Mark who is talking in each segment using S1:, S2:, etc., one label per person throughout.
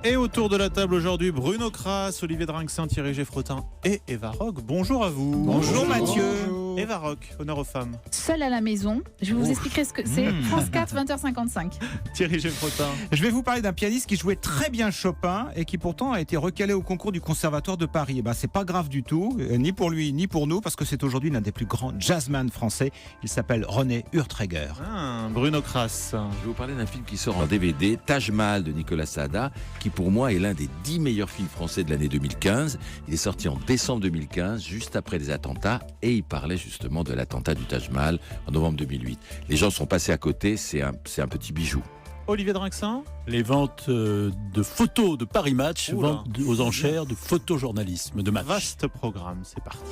S1: Et autour de la table aujourd'hui, Bruno Kras, Olivier Drinxin, Thierry Geffrotin et Eva Rock. Bonjour à vous.
S2: Bonjour Mathieu.
S1: Eva Rock, honneur aux femmes.
S3: Seule à la maison, je vous expliquerai ce que c'est. France 4, 20h55.
S1: Thierry Geffrotin.
S2: Je vais vous parler d'un pianiste qui jouait très bien Chopin et qui pourtant a été recalé au concours du Conservatoire de Paris. Et ben, c'est pas grave du tout, ni pour lui ni pour nous, parce que c'est aujourd'hui l'un des plus grands jazzman français. Il s'appelle René Urtreger.
S1: Bruno Kras.
S4: Je vais vous parler d'un film qui sort en DVD, Taj Mahal de Nicolas Sada, qui pour moi est l'un des 10 meilleurs films français de l'année 2015. Il est sorti en décembre 2015, juste après les attentats, et il parlait justement de l'attentat du Taj Mahal en novembre 2008. Les gens sont passés à côté, c'est un petit bijou.
S1: Olivier Drinxin.
S5: Les ventes de photos de Paris Match, ventes aux enchères de photojournalisme de match.
S1: Vaste programme, c'est parti.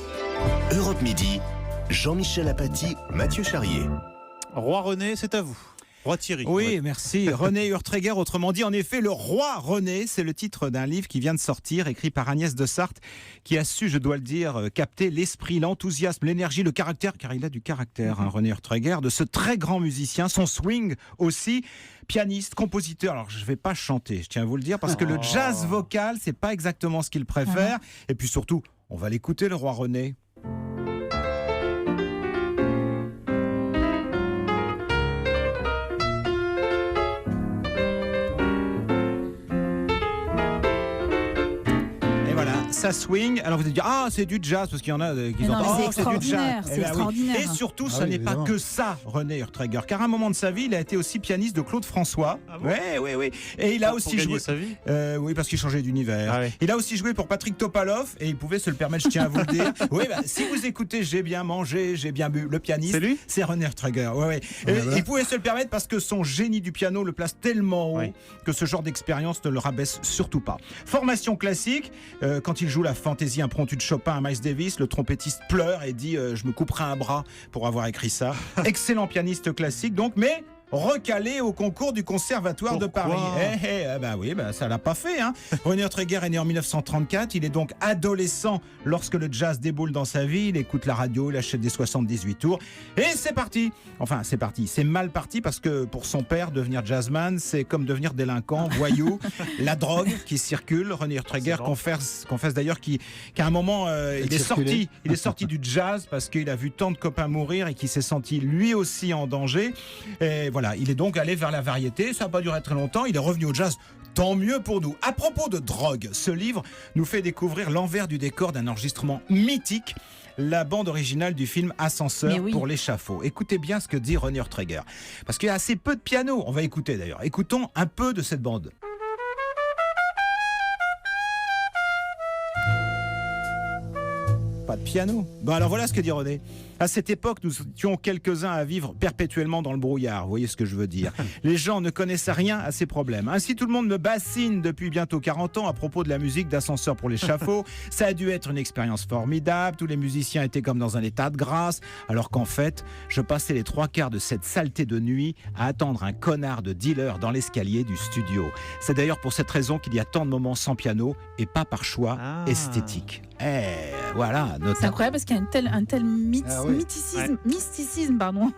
S6: Europe Midi, Jean-Michel Apathy, Mathieu Charrier.
S1: Roi René, c'est à vous. Roi Thierry.
S2: Oui, merci. René Urtreger, autrement dit, en effet, le roi René, c'est le titre d'un livre qui vient de sortir, écrit par Agnès de Sarthe, qui a su, je dois le dire, capter l'esprit, l'enthousiasme, l'énergie, le caractère, car il a du caractère, René Urtreger, de ce très grand musicien, son swing aussi, pianiste, compositeur. Alors, je ne vais pas chanter, je tiens à vous le dire, parce que le jazz vocal, c'est pas exactement ce qu'il préfère. Et puis surtout, on va l'écouter, le roi René. Ça swing. Alors vous allez dire, c'est du jazz, parce qu'il y en a qui entendent,
S3: c'est du jazz. C'est extraordinaire.
S2: Et surtout, ce n'est pas que ça, René Urtreger, car à un moment de sa vie, il a été aussi pianiste de Claude François. Oui. Et il a aussi joué.
S1: Sa vie
S2: oui, parce qu'il changeait d'univers. Il a aussi joué pour Patrick Topalov, et il pouvait se le permettre, je tiens à vous le dire. Oui, si vous écoutez J'ai bien mangé, j'ai bien bu, le pianiste,
S1: c'est lui,
S2: c'est René Urtreger. Il pouvait se le permettre parce que son génie du piano le place tellement haut que ce genre d'expérience ne le rabaisse surtout pas. Formation classique, quand il joue la fantaisie impromptue de Chopin à Miles Davis, le trompettiste pleure et dit je me couperai un bras pour avoir écrit ça. Excellent pianiste classique donc, mais recalé au concours du Conservatoire de Paris. Ça l'a pas fait. René Urtreger est né en 1934. Il est donc adolescent lorsque le jazz déboule dans sa vie. Il écoute la radio, il achète des 78 tours. Et c'est parti. Enfin, c'est parti. C'est mal parti parce que pour son père, devenir jazzman, c'est comme devenir délinquant, voyou. La drogue qui circule. René Urtreger confesse d'ailleurs qu'à un moment, il est sorti du jazz parce qu'il a vu tant de copains mourir et qu'il s'est senti lui aussi en danger. Et voilà. Il est donc allé vers la variété, ça n'a pas duré très longtemps, il est revenu au jazz, tant mieux pour nous. À propos de drogue, ce livre nous fait découvrir l'envers du décor d'un enregistrement mythique, la bande originale du film Ascenseur pour l'échafaud. Écoutez bien ce que dit René Urtreger, parce qu'il y a assez peu de piano, on va écouter d'ailleurs. Écoutons un peu de cette bande. Pas de piano. Alors voilà ce que dit René. À cette époque, nous étions quelques-uns à vivre perpétuellement dans le brouillard. Vous voyez ce que je veux dire. Les gens ne connaissent rien à ces problèmes. Ainsi, tout le monde me bassine depuis bientôt 40 ans à propos de la musique d'Ascenseur pour l'échafaud. Ça a dû être une expérience formidable. Tous les musiciens étaient comme dans un état de grâce. Alors qu'en fait, je passais les 3/4 de cette saleté de nuit à attendre un connard de dealer dans l'escalier du studio. C'est d'ailleurs pour cette raison qu'il y a tant de moments sans piano et pas par choix esthétique. Voilà.
S3: C'est incroyable parce qu'il y a un tel mysticisme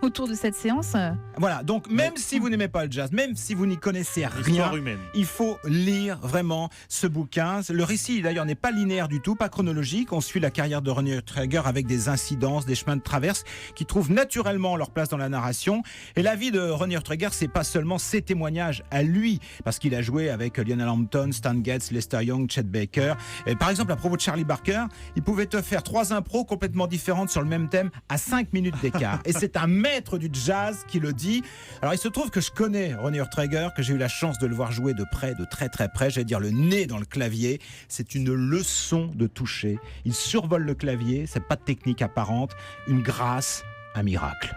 S3: autour de cette séance.
S2: Voilà, donc même si vous n'aimez pas le jazz, même si vous n'y connaissez rien, il faut lire vraiment ce bouquin. Le récit d'ailleurs n'est pas linéaire du tout, pas chronologique. On suit la carrière de René Urtreger avec des incidences, des chemins de traverse qui trouvent naturellement leur place dans la narration. Et la vie de René Urtreger, c'est pas seulement ses témoignages à lui, parce qu'il a joué avec Lionel Hampton, Stan Getz, Lester Young, Chet Baker. Et par exemple, à propos de Charlie Barker, il pouvait te faire 3 impros complètement différentes sur le même thème à 5 minutes d'écart. Et c'est un maître du jazz qui le dit. Alors il se trouve que je connais René Urtreger, que j'ai eu la chance de le voir jouer de près, de très très près, j'allais dire le nez dans le clavier. C'est une leçon de toucher. Il survole le clavier, c'est pas de technique apparente, une grâce, un miracle.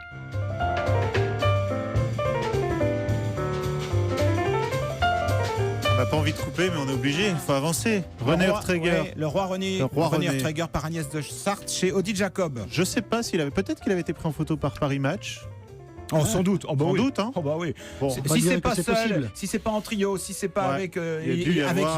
S1: On n'a pas envie de couper, mais on est obligé, il faut avancer. René Urtreger.
S2: Le roi René Urtreger par Agnès de Sarthe chez Audi Jacob.
S1: Je sais pas peut-être qu'il avait été pris en photo par Paris Match.
S2: Sans doute.
S1: Sans doute, hein.
S2: Oui.
S1: Bon,
S2: si c'est pas seul, si c'est pas en trio, si c'est pas avec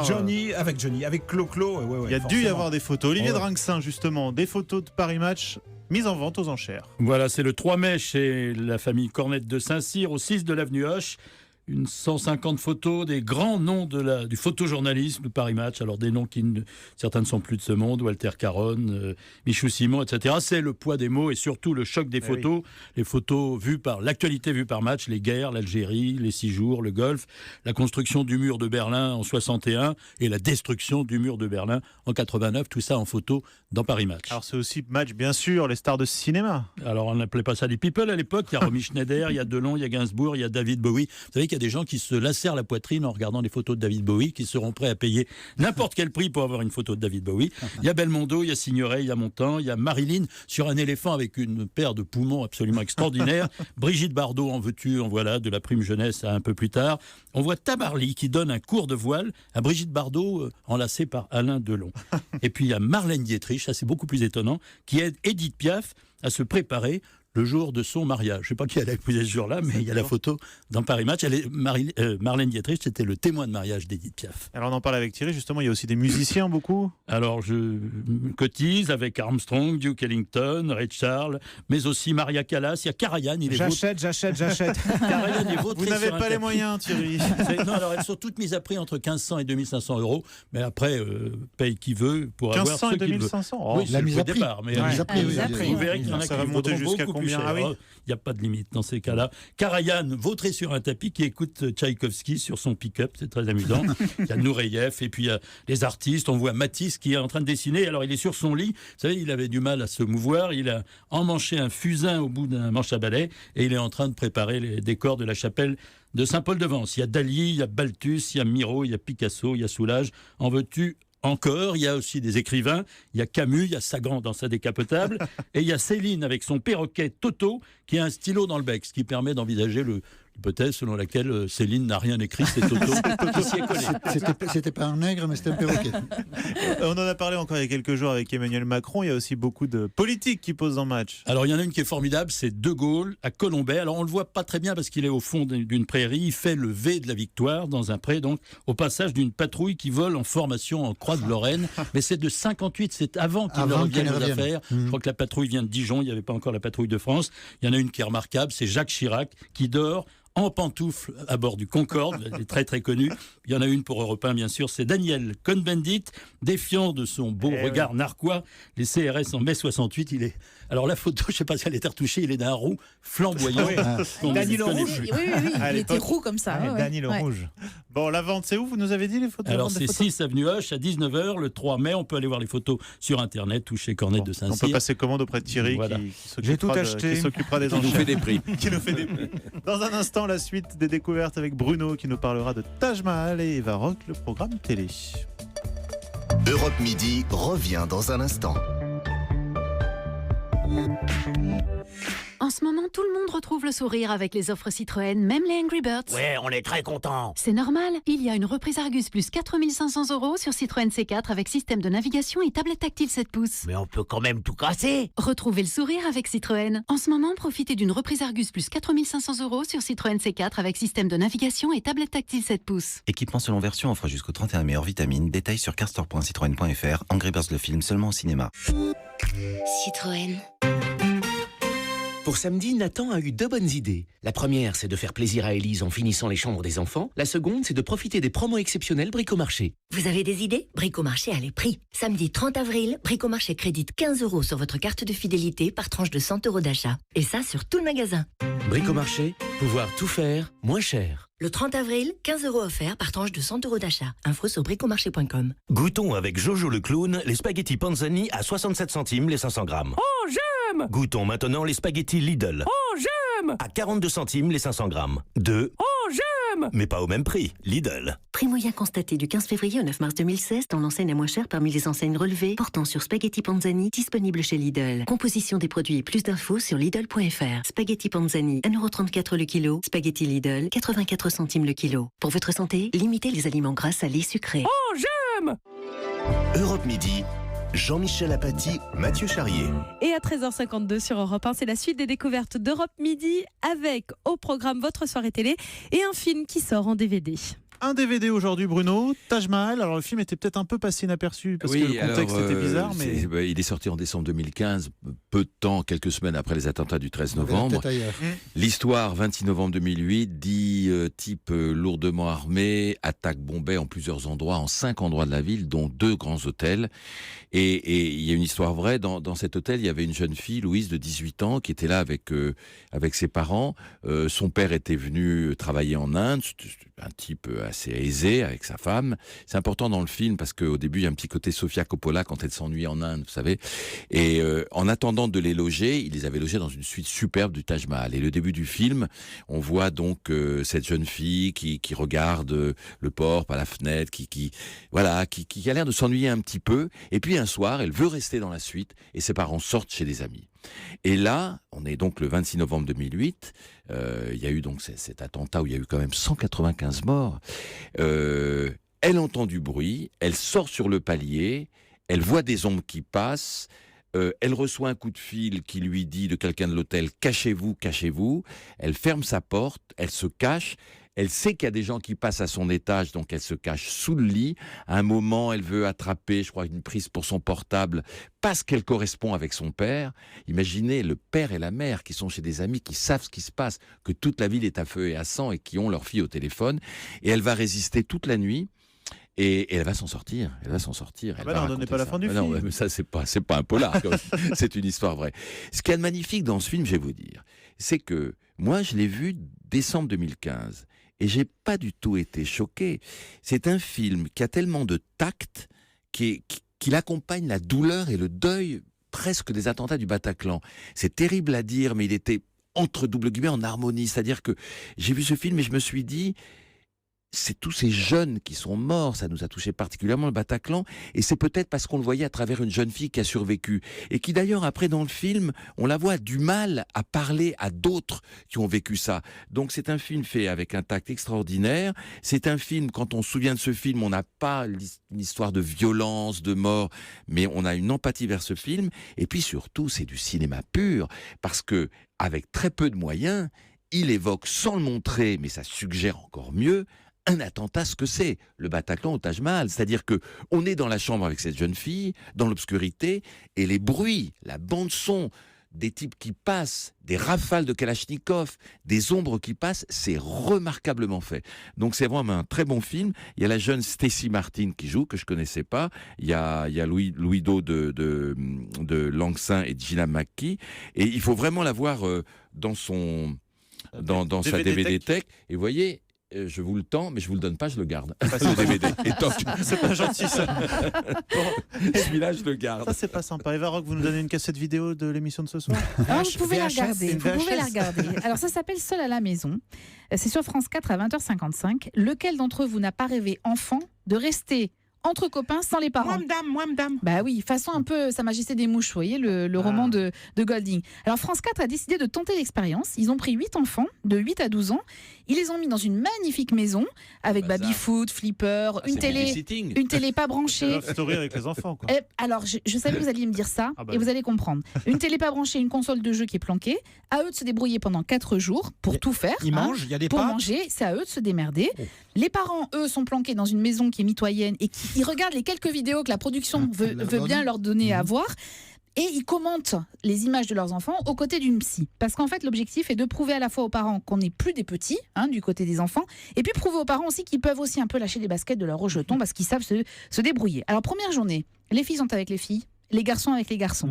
S2: Johnny, avec Clo-Clo.
S1: Il y a dû y avoir des photos. Olivier Drinxin, justement, des photos de Paris Match mises en vente aux enchères.
S5: Voilà, c'est le 3 mai chez la famille Cornette de Saint-Cyr, au 6 de l'avenue Hoche. une 150 photos des grands noms du photojournalisme de Paris Match. Alors des noms certains ne sont plus de ce monde, Walter Caron, Michou Simon, etc. C'est le poids des mots et surtout le choc des photos. Oui. Les photos l'actualité vue par Match, les guerres, l'Algérie, les 6 jours, le Golfe, la construction du mur de Berlin en 61 et la destruction du mur de Berlin en 89. Tout ça en photo dans Paris Match.
S1: Alors c'est aussi Match, bien sûr, les stars de cinéma.
S5: Alors on n'appelait pas ça des people à l'époque. Il y a Romy Schneider, il y a Delon, il y a Gainsbourg, il y a David Bowie. Vous savez qu'il y a des gens qui se lacèrent la poitrine en regardant les photos de David Bowie, qui seront prêts à payer n'importe quel prix pour avoir une photo de David Bowie. Il y a Belmondo, il y a Signoret, il y a Montand, il y a Marilyn sur un éléphant avec une paire de poumons absolument extraordinaire. Brigitte Bardot, en veux-tu, en voilà, de la prime jeunesse à un peu plus tard. On voit Tabarly qui donne un cours de voile à Brigitte Bardot, enlacée par Alain Delon. Et puis il y a Marlène Dietrich, ça c'est beaucoup plus étonnant, qui aide Édith Piaf à se préparer le jour de son mariage. Je ne sais pas qui elle a épousé ce jour-là, mais il y a la photo dans Paris Match. Marlène Dietrich, c'était le témoin de mariage d'Édith Piaf.
S1: Alors on en parle avec Thierry, justement, il y a aussi des musiciens beaucoup.
S5: Alors je cotise avec Armstrong, Duke Ellington, Ray Charles, mais aussi Maria Callas, il y a Karajan.
S2: J'achète.
S5: Karajan est vautré.
S1: Vous n'avez pas les moyens, Thierry.
S5: Non, alors elles sont toutes mises à prix entre 1500 et 2500 €, mais après, paye qui veut pour avoir ce qu'il veut.
S1: 1500 et 2500 €.
S5: Oui, c'est le point de départ. Mais vous verrez qu'il y en a qui
S1: monter jusqu'à combien?
S5: Ah oui. Il n'y a pas de limite dans ces cas-là. Karajan, vautré sur un tapis, qui écoute Tchaïkovski sur son pick-up, c'est très amusant. Il y a Nureyev, et puis il y a les artistes. On voit Matisse qui est en train de dessiner. Alors il est sur son lit. Vous savez, il avait du mal à se mouvoir. Il a emmanché un fusain au bout d'un manche à balai, et il est en train de préparer les décors de la chapelle de Saint-Paul-de-Vence. Il y a Dali, il y a Balthus, il y a Miro, il y a Picasso, il y a Soulages. En veux-tu encore? Il y a aussi des écrivains, il y a Camus, il y a Sagan dans sa décapotable, et il y a Céline avec son perroquet Toto qui a un stylo dans le bec, ce qui permet d'envisager l'hypothèse selon laquelle Céline n'a rien écrit, c'est Toto qui s'y est collé.
S7: C'était pas un nègre, mais c'était un perroquet.
S1: On en a parlé encore il y a quelques jours avec Emmanuel Macron, il y a aussi beaucoup de politiques qui posent en Match.
S5: Alors il y en a une qui est formidable, c'est De Gaulle à Colombey. Alors on le voit pas très bien parce qu'il est au fond d'une prairie, il fait le V de la victoire dans un pré, donc au passage d'une patrouille qui vole en formation en Croix de Lorraine, mais c'est de 58, c'est avant qu'il ne revienne aux affaires. Je crois que la patrouille vient de Dijon, il n'y avait pas encore la patrouille de France. Il y en a une qui est remarquable, c'est Jacques Chirac qui dort en pantoufles à bord du Concorde, elle est très très connue. Il y en a une pour Europe 1, bien sûr, c'est Daniel Cohn-Bendit, défiant de son beau regard narquois. Les CRS en mai 68, il est... Alors la photo, je ne sais pas si elle est retouchée, il est d'un roux flamboyant.
S2: Daniel
S3: Rouge. Oui, il était roux comme ça.
S2: Daniel Rouge.
S1: Bon, la vente, c'est où? Vous nous avez dit les photos?
S5: Alors c'est 6 avenue Hoche à 19h, le 3 mai. On peut aller voir les photos sur Internet ou chez Cornette de Saint-Cyr.
S1: On peut passer commande auprès de Thierry
S2: J'ai tout acheté.
S1: qui s'occupera des
S4: enchères. Qui nous fait des prix.
S1: Qui nous fait des prix. Dans un instant, la suite des découvertes avec Bruno qui nous parlera de Taj Mahal et Eva Rock, le programme télé.
S6: Europe Midi revient dans un instant.
S8: En ce moment, tout le monde retrouve le sourire avec les offres Citroën, même les Angry Birds.
S9: Ouais, on est très contents.
S8: C'est normal, il y a une reprise Argus plus 4500 € sur Citroën C4 avec système de navigation et tablette tactile 7 pouces.
S9: Mais on peut quand même tout casser.
S8: Retrouvez le sourire avec Citroën. En ce moment, profitez d'une reprise Argus plus 4500 € sur Citroën C4 avec système de navigation et tablette tactile 7 pouces.
S10: Équipement selon version, offre jusqu'au 31 mai hors vitamine. Détails sur carstore.citroën.fr. Angry Birds le film seulement au cinéma.
S11: Citroën.
S9: Pour samedi, Nathan a eu 2 bonnes idées. La première, c'est de faire plaisir à Élise en finissant les chambres des enfants. La seconde, c'est de profiter des promos exceptionnels Bricomarché.
S11: Vous avez des idées? Bricomarché a les prix. Samedi 30 avril, Bricomarché crédite 15 € sur votre carte de fidélité par tranche de 100 € d'achat. Et ça sur tout le magasin.
S9: Bricomarché, pouvoir tout faire, moins cher.
S11: Le 30 avril, 15 € offerts par tranche de 100 € d'achat. Info sur bricomarché.com.
S6: Goûtons avec Jojo le clown les spaghettis Panzani à 67 centimes les 500 grammes.
S9: Oh, j'aime!
S6: Goûtons maintenant les spaghettis Lidl.
S9: Oh, j'aime!
S6: À 42 centimes les 500 grammes. 2.
S9: Oh, j'aime!
S6: Mais pas au même prix. Lidl.
S11: Prix moyen constaté du 15 février au 9 mars 2016 dans l'enseigne la moins chère parmi les enseignes relevées portant sur Spaghetti Panzani disponible chez Lidl. Composition des produits et plus d'infos sur Lidl.fr. Spaghetti Panzani 1,34 € le kilo. Spaghetti Lidl 84 centimes le kilo. Pour votre santé, limitez les aliments gras, salés, sucrés.
S9: Oh, j'aime!
S6: Europe Midi. Jean-Michel Apathy, Mathieu Charrier.
S12: Et à 13h52 sur Europe 1, c'est la suite des découvertes d'Europe Midi avec au programme votre soirée télé et un film qui sort en DVD.
S1: un DVD aujourd'hui, Bruno, Taj Mahal. Alors le film était peut-être un peu passé inaperçu parce que le contexte était bizarre. Mais...
S4: il est sorti en décembre 2015, peu de temps, quelques semaines après les attentats du 13 novembre. L'histoire, 26 novembre 2008, 10 types lourdement armés attaquent Bombay en plusieurs endroits, en 5 endroits de la ville, dont 2 grands hôtels. Et il y a une histoire vraie. Dans cet hôtel, il y avait une jeune fille, Louise, de 18 ans, qui était là avec ses parents. Son père était venu travailler en Inde, un type assez aisé avec sa femme. C'est important dans le film parce qu'au début, il y a un petit côté Sofia Coppola quand elle s'ennuie en Inde, vous savez. Et en attendant de les loger, il les avait logés dans une suite superbe du Taj Mahal. Et le début du film, on voit donc cette jeune fille qui regarde le port par la fenêtre, qui a l'air de s'ennuyer un petit peu. Et puis un soir, elle veut rester dans la suite et ses parents sortent chez des amis. Et là, on est donc le 26 novembre 2008, il y a eu donc cet attentat où il y a eu quand même 195 morts. Elle entend du bruit, elle sort sur le palier, elle voit des ombres qui passent, elle reçoit un coup de fil qui lui dit de quelqu'un de l'hôtel « Cachez-vous, cachez-vous ». Elle ferme sa porte, elle se cache. Elle sait qu'il y a des gens qui passent à son étage, donc elle se cache sous le lit. À un moment, elle veut attraper, je crois, une prise pour son portable, parce qu'elle correspond avec son père. Imaginez le père et la mère qui sont chez des amis, qui savent ce qui se passe, que toute la ville est à feu et à sang et qui ont leur fille au téléphone. Et elle va résister toute la nuit. Et elle va s'en sortir. Elle va s'en sortir.
S1: Non, donnez pas la fin du film.
S4: Non, mais ça, c'est pas un polar. C'est une histoire vraie. Ce qu'il y a de magnifique dans ce film, je vais vous dire, c'est que moi, je l'ai vu décembre 2015. Et j'ai pas du tout été choqué. C'est un film qui a tellement de tact qu'il accompagne la douleur et le deuil presque des attentats du Bataclan. C'est terrible à dire, mais il était entre double guillemets en harmonie. C'est-à-dire que j'ai vu ce film et je me suis dit, c'est tous ces jeunes qui sont morts, ça nous a touché particulièrement le Bataclan, et c'est peut-être parce qu'on le voyait à travers une jeune fille qui a survécu, et qui d'ailleurs après dans le film, on la voit du mal à parler à d'autres qui ont vécu ça. Donc c'est un film fait avec un tact extraordinaire, c'est un film, quand on se souvient de ce film, on n'a pas une histoire de violence, de mort, mais on a une empathie vers ce film, et puis surtout c'est du cinéma pur, parce que avec très peu de moyens, il évoque sans le montrer, mais ça suggère encore mieux, un attentat, ce que c'est, le Bataclan au Taj Mahal. C'est-à-dire que on est dans la chambre avec cette jeune fille, dans l'obscurité, et les bruits, la bande-son, des types qui passent, des rafales de Kalachnikov, des ombres qui passent, c'est remarquablement fait. Donc c'est vraiment un très bon film. Il y a la jeune Stacy Martin qui joue, que je connaissais pas. Il y a Louis Do de Langsin et Gina McKee. Et il faut vraiment la voir dans sa DVD Tech. Et vous voyez, je vous le tends, mais je vous le donne pas, je le garde. Le DVD.
S1: C'est pas gentil ça.
S4: Celui-là, je le garde.
S1: Ça, c'est pas sympa. Eva Rock, vous nous donnez une cassette vidéo de l'émission de ce soir?
S3: Vous pouvez la regarder. Vous pouvez la regarder. Alors ça s'appelle Seul à la maison. C'est sur France 4 à 20h55. Lequel d'entre vous n'a pas rêvé enfant de rester entre copains sans les parents?
S2: Moi, madame.
S3: Bah oui, façon un peu Sa Majesté des Mouches, vous voyez, le roman de Golding. Alors France 4 a décidé de tenter l'expérience. Ils ont pris 8 enfants de 8 à 12 ans. Ils les ont mis dans une magnifique maison avec baby-foot, flipper, une télé pas branchée.
S1: Love Story avec les enfants, quoi.
S3: Alors, je savais que vous alliez me dire ça et vous allez comprendre. Une télé pas branchée, une console de jeu qui est planquée. À eux de se débrouiller pendant 4 jours pour tout faire.
S2: Ils mangent, il y a des
S3: pour
S2: pâtes.
S3: manger, c'est à eux de se démerder. Les parents, eux, sont planqués dans une maison qui est mitoyenne et ils regardent les quelques vidéos que la production veut bien leur donner à voir. Et ils commentent les images de leurs enfants aux côtés d'une psy. Parce qu'en fait, l'objectif est de prouver à la fois aux parents qu'on n'est plus des petits, du côté des enfants, et puis prouver aux parents aussi qu'ils peuvent aussi un peu lâcher les baskets de leurs rejetons parce qu'ils savent se débrouiller. Alors, première journée, les filles sont avec les filles, les garçons avec les garçons.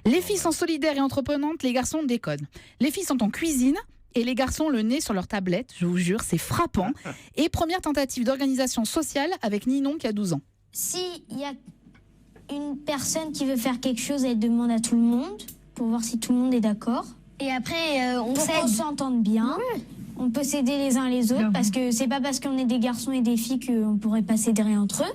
S3: Les filles sont solidaires et entreprenantes, les garçons décodent. Les filles sont en cuisine, et les garçons le nez sur leur tablette, je vous jure, c'est frappant. Et première tentative d'organisation sociale avec Ninon qui a 12 ans.
S13: S'il y a une personne qui veut faire quelque chose, elle demande à tout le monde pour voir si tout le monde est d'accord. Et après, on s'entende bien. Ouais. On peut s'aider les uns les autres parce que c'est pas parce qu'on est des garçons et des filles qu'on pourrait pas s'aider entre eux.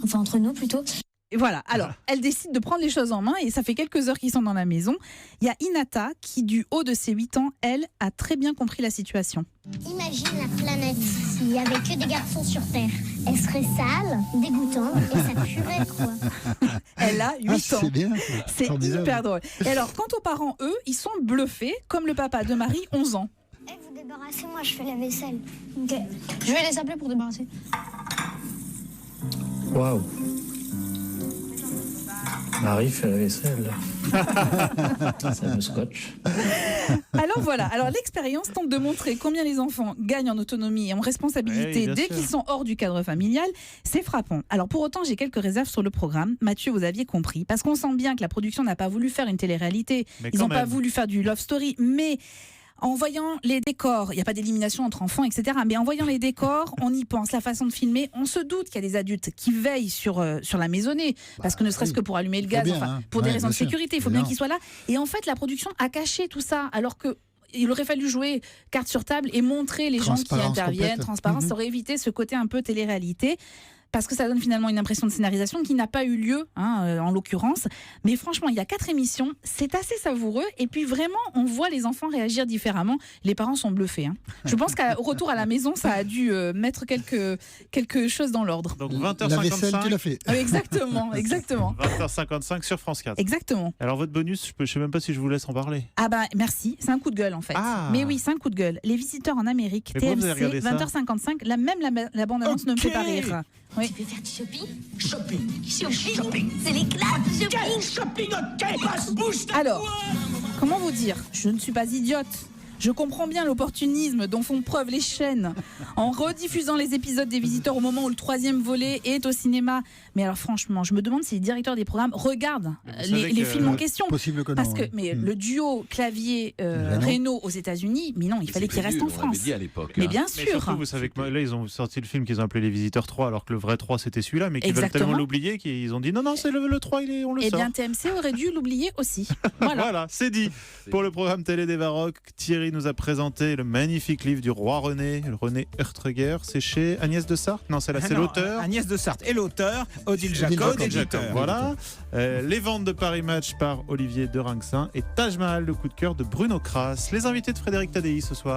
S13: Enfin, entre nous plutôt.
S3: Et voilà, alors, elle décide de prendre les choses en main et ça fait quelques heures qu'ils sont dans la maison. Il y a Inata qui, du haut de ses 8 ans, elle, a très bien compris la situation.
S14: Imagine la planète s'il n'y avait que des garçons sur Terre. Elle serait sale, dégoûtante et ça puerait, quoi.
S3: Elle a 8 ans.
S7: C'est bien.
S3: C'est hyper drôle. Et alors, quant aux parents, eux, ils sont bluffés, comme le papa de Marie, 11 ans.
S14: Vous débarrassez, moi je fais la vaisselle.
S13: Ok. Je vais les appeler pour débarrasser.
S15: Waouh. Marie fait la vaisselle. Ça me scotche.
S3: Alors voilà, alors l'expérience tente de montrer combien les enfants gagnent en autonomie et en responsabilité dès qu'ils sont hors du cadre familial. C'est frappant. Alors pour autant, j'ai quelques réserves sur le programme. Mathieu, vous aviez compris, parce qu'on sent bien que la production n'a pas voulu faire une télé-réalité. Ils n'ont pas voulu faire du love story, mais en voyant les décors, il n'y a pas d'élimination entre enfants, etc. Mais en voyant les décors, on y pense, la façon de filmer, on se doute qu'il y a des adultes qui veillent sur la maisonnée, parce que ne serait-ce que pour allumer le gaz, pour des raisons de sécurité, il faut bien qu'ils soient là. Et en fait, la production a caché tout ça, alors que il aurait fallu jouer carte sur table et montrer les gens qui interviennent, transparence, ça aurait évité ce côté un peu télé-réalité. Parce que ça donne finalement une impression de scénarisation qui n'a pas eu lieu, en l'occurrence. Mais franchement, il y a 4 émissions, c'est assez savoureux. Et puis vraiment, on voit les enfants réagir différemment. Les parents sont bluffés. Je pense qu'au retour à la maison, ça a dû mettre quelque chose dans l'ordre.
S1: Donc 20h55.
S7: La vaisselle, tu l'as fait.
S3: Exactement.
S1: 20h55 sur France 4.
S3: Exactement.
S1: Alors votre bonus, je sais même pas si je vous laisse en parler.
S3: Ah bah merci, c'est un coup de gueule en fait. Mais oui, c'est un coup de gueule. Les visiteurs en Amérique, TMC, 20h55, la bande-annonce ne me fait pas rire. Oui.
S14: Tu veux faire du shopping? Shopping. C'est l'éclat du shopping.
S3: Alors, comment vous dire? Je ne suis pas idiote. Je comprends bien l'opportunisme dont font preuve les chaînes en rediffusant les épisodes des visiteurs au moment où le 3e volet est au cinéma. Mais alors franchement, je me demande si les directeurs des programmes regardent les films en question.
S7: Possible que non.
S3: Parce que le duo clavier-Renault aux États-Unis, mais non, il fallait qu'il reste en France.
S4: On l'avait dit à l'époque.
S3: Mais bien
S1: Mais
S3: sûr.
S1: surtout, vous savez que là, ils ont sorti le film qu'ils ont appelé Les Visiteurs 3, alors que le vrai 3 c'était celui-là, mais qu'ils veulent tellement l'oublier qu'ils ont dit non, c'est le 3, on le sort.
S3: Eh bien, TMC aurait dû l'oublier aussi.
S1: Voilà, c'est dit. Pour le programme télé des Varrock, Thierry nous a présenté le magnifique livre du roi René, le René Urtreger. C'est chez Agnès de Sarthe. Non, c'est l'auteur.
S2: Agnès de Sarthe et l'auteur, Odile Jacob.
S1: Voilà. Les ventes de Paris Match par Olivier de Rinxin et Taj Mahal, le coup de cœur de Bruno Kras. Les invités de Frédéric Tadei ce soir.